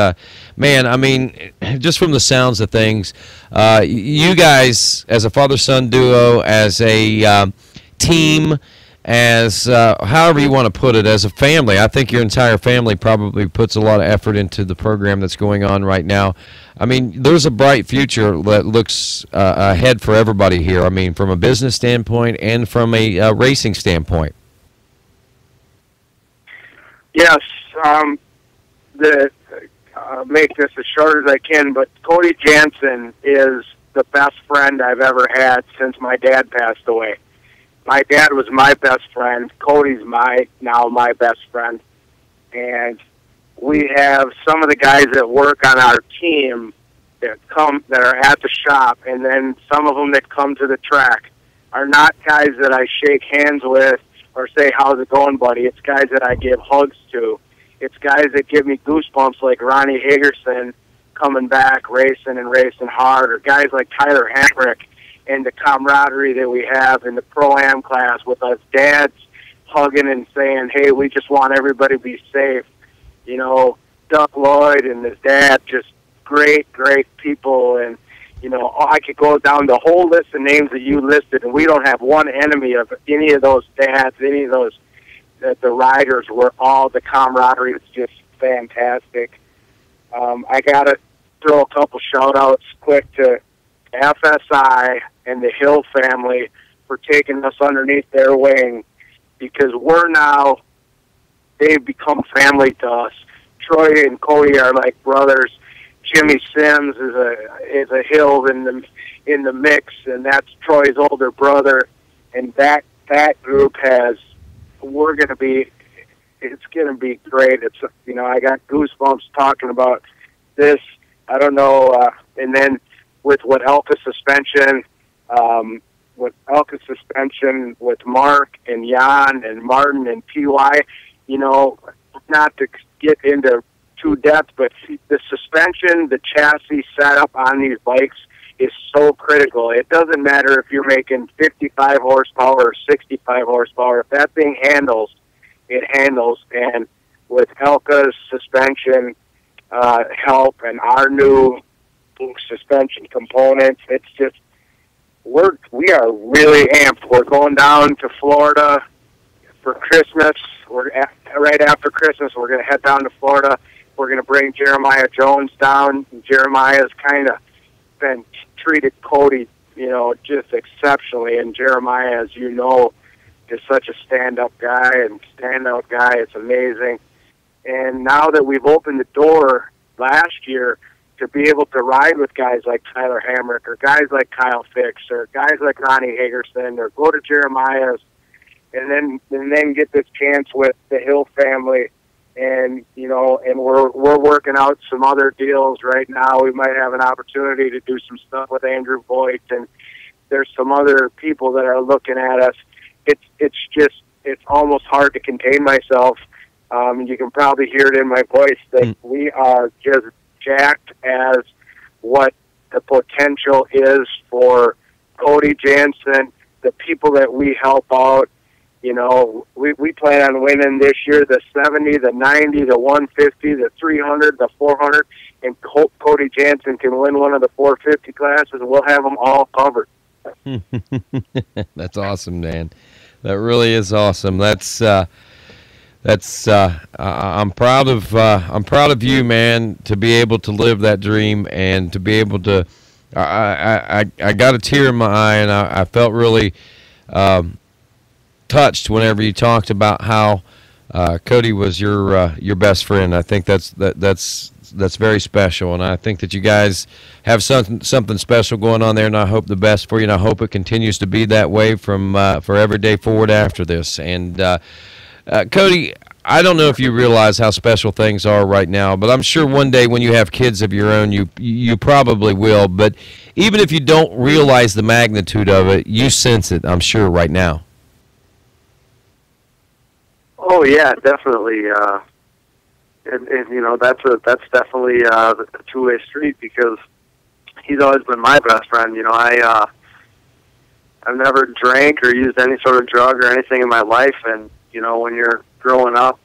man, I mean, just from the sounds of things, you guys, as a father-son duo, as a team, as however you want to put it, as a family. I think your entire family probably puts a lot of effort into the program that's going on right now. I mean, there's a bright future that looks ahead for everybody here. I mean, from a business standpoint and from a racing standpoint. Yes, make this as short as I can, but Cody Janssen is the best friend I've ever had since my dad passed away. My dad was my best friend. Cody's now my best friend. And we have some of the guys that work on our team that are at the shop, and then some of them that come to the track are not guys that I shake hands with or say, how's it going, buddy? It's guys that I give hugs to. It's guys that give me goosebumps, like Ronnie Hagerson coming back, racing hard, or guys like Tyler Hamrick, and the camaraderie that we have in the Pro-Am class with us dads hugging and saying, hey, we just want everybody to be safe. Doug Lloyd and his dad, just great people. And, I could go down the whole list of names that you listed, and we don't have one enemy of any of those dads, any of those, the riders. Were all the camaraderie is just fantastic. I got to throw a couple shout-outs quick to FSI and the Hill family for taking us underneath their wing, because they've become family to us. Troy and Cody are like brothers. Jimmy Sims is a Hill in the mix, and that's Troy's older brother. And that group it's gonna be great. It's I got goosebumps talking about this. I don't know, and then with Elka suspension, with Mark and Jan and Martin and PY, not to get into too depth, but the suspension, the chassis setup on these bikes is so critical. It doesn't matter if you're making 55 horsepower or 65 horsepower. If that thing handles, it handles. And with Elka's suspension help and our new suspension components, it's just we are really amped. We're going down to Florida for Christmas. Right after Christmas, we're going to head down to Florida. We're going to bring Jeremiah Jones down. Jeremiah's kind of been treated Cody, just exceptionally. And Jeremiah, as you know, is such a standout guy. It's amazing. And now that we've opened the door last year to be able to ride with guys like Tyler Hamrick or guys like Kyle Fix or guys like Ronnie Hagerson, or go to Jeremiah's and then get this chance with the Hill family. And, and we're working out some other deals right now. We might have an opportunity to do some stuff with Andrew Voigt, and there's some other people that are looking at us. It's almost hard to contain myself. You can probably hear it in my voice that we are just jacked as what the potential is for Cody Janssen, the people that we help out. We plan on winning this year the 70, the 90, the 150, the 300, the 400, and Cody Janssen can win one of the 450 classes, and we'll have them all covered. That's awesome, man. That really is awesome. I'm proud of you, man, to be able to live that dream and to be able to. I got a tear in my eye, and I felt really touched whenever you talked about how Cody was your best friend. I think that's that's very special, and I think that you guys have something special going on there, and I hope the best for you, and I hope it continues to be that way from for every day forward after this. And Cody, I don't know if you realize how special things are right now, but I'm sure one day when you have kids of your own, you probably will. But even if you don't realize the magnitude of it, you sense it, I'm sure, right now. Oh yeah, definitely. And you know, that's definitely a two-way street, because he's always been my best friend. You know, I've never drank or used any sort of drug or anything in my life, and you know, when you're growing up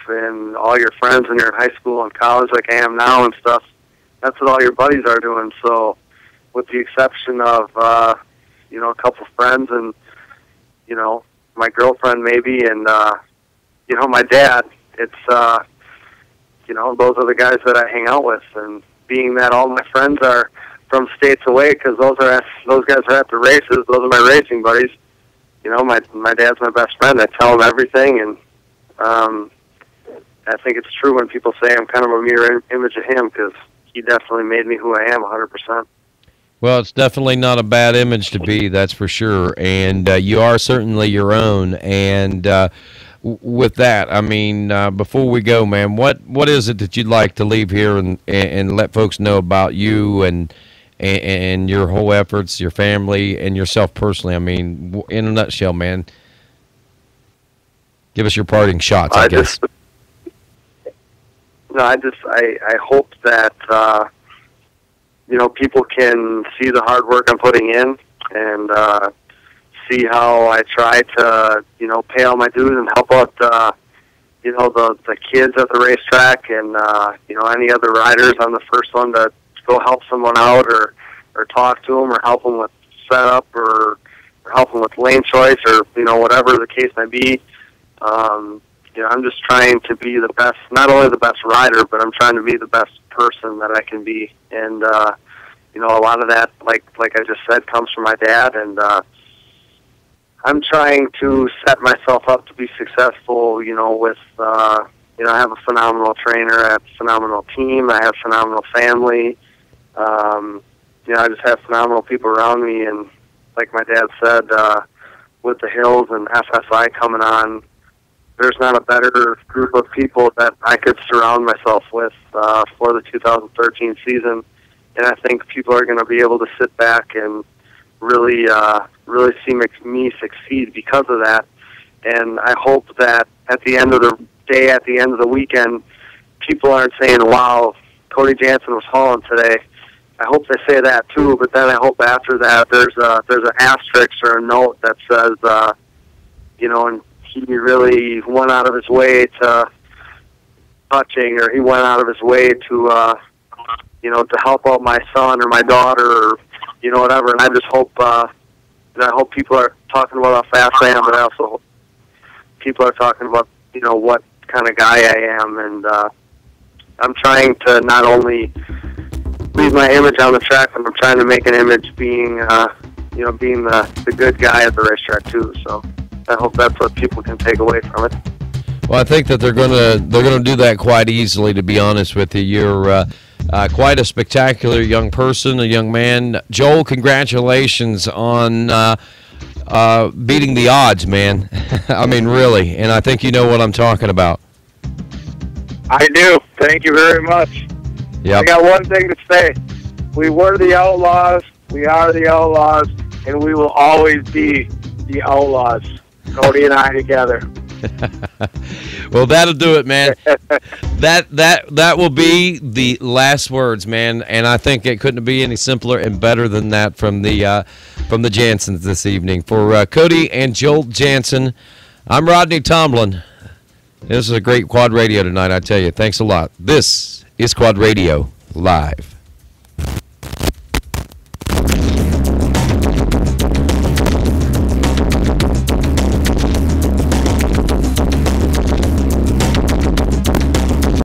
and all your friends when you're in high school and college like I am now and stuff, that's what all your buddies are doing. So with the exception of, you know, a couple friends and, you know, my girlfriend maybe, and, you know, my dad, it's, you know, those are the guys that I hang out with. And being that all my friends are from states away, because those guys are at the races, those are my racing buddies. You know, my dad's my best friend. I tell him everything, and I think it's true when people say I'm kind of a mirror image of him, because he definitely made me who I am 100%. Well, it's definitely not a bad image to be, that's for sure. And you are certainly your own. And with that, I mean, before we go, man, what is it that you'd like to leave here and let folks know about you and your whole efforts, your family, and yourself personally? I mean, in a nutshell, man, give us your parting shots, I guess. I hope that, you know, people can see the hard work I'm putting in, and see how I try to, you know, pay all my dues and help out, you know, the kids at the racetrack, and, you know, any other riders. I'm the first one to go help someone out, or talk to them, or help them with setup, or help them with lane choice, or, you know, whatever the case may be. You know, I'm just trying to be the best, not only the best rider, but I'm trying to be the best person that I can be. And, you know, a lot of that, like I just said, comes from my dad. And I'm trying to set myself up to be successful, you know, with, you know, I have a phenomenal trainer, I have a phenomenal team, I have a phenomenal family. You know, I just have phenomenal people around me. And like my dad said, with the Hills and FSI coming on, there's not a better group of people that I could surround myself with for the 2013 season. And I think people are going to be able to sit back and really see me succeed because of that. And I hope that at the end of the day, at the end of the weekend, people aren't saying, wow, Cody Janssen was hauling today. I hope they say that too, but then I hope after that there's an asterisk or a note that says, you know, and he really went out of his way to touching, or he went out of his way to, you know, to help out my son or my daughter, or, you know, whatever. And I just hope, I hope people are talking about how fast I am, but I also hope people are talking about, you know, what kind of guy I am. And I'm trying to not only leave my image on the track, but I'm trying to make an image being, you know, being the good guy at the racetrack too. So I hope that's what people can take away from it. Well, I think that they're gonna do that quite easily. To be honest with you, you're quite a spectacular young person, a young man. Joel, congratulations on beating the odds, man. I mean, really, and I think you know what I'm talking about. I do. Thank you very much. Yep. I got one thing to say. We were the Outlaws, we are the Outlaws, and we will always be the Outlaws. Cody and I together. Well, that'll do it, man. that will be the last words, man. And I think it couldn't be any simpler and better than that from the Janssens this evening. For Cody and Joel Janssen, I'm Rodney Tomlin. This is a great Quad Radio tonight, I tell you. Thanks a lot. This is Quad Radio Live.